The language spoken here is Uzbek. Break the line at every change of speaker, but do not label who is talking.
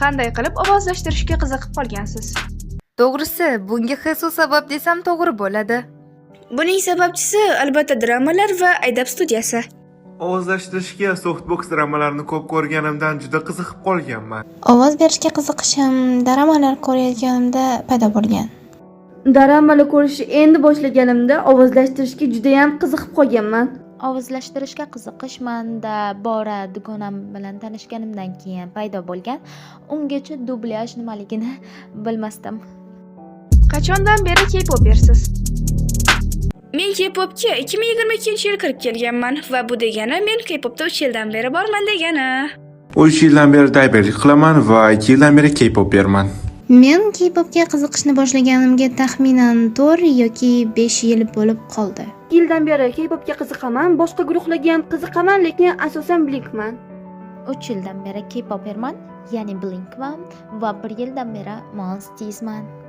qanday qilib ovozlashtirishga qiziqib qolgansiz?
To'g'risi, bunga his sabab desam to'g'ri bo'ladi.
Buning sababchisi albatta dramalar va Aydab studiyasi.
Ovozlashtirishga softbox dramalarini ko'p ko'rganimdan juda qiziqib qolganman.
Ovoz berishga qiziqishim dramalar ko'rayotganimda paydo bo'lgan.
Dramalar ko'rishni endi boshlaganimda ovozlashtirishga juda ham qiziqib qolganman.
Ovozlashtirishga qiziqish menda Bora dugonam bilan tanishganimdan keyin paydo bo'lgan. Ungacha dublyaj nimaligini bilmasdim.
Qachondan beri K-popersiz? Men K-popga 2022-yil kirib kelganman va bu degani men K-popda 3 yildan beri borman degani.
3 yildan beri tayberlik qilaman va 2 yildan beri K-poperman.
Men K-popga qiziqishni boshlaganimga taxminan 4 yoki 5 yil bo'lib qoldi.
2 yildan beri K-popga qiziqaman, boshqa guruhlarga ham qiziqaman, lekin asosan Blinkman.
3 yildan beri K-poperman, ya'ni Blinkman va 1 yildan beri Monstersman.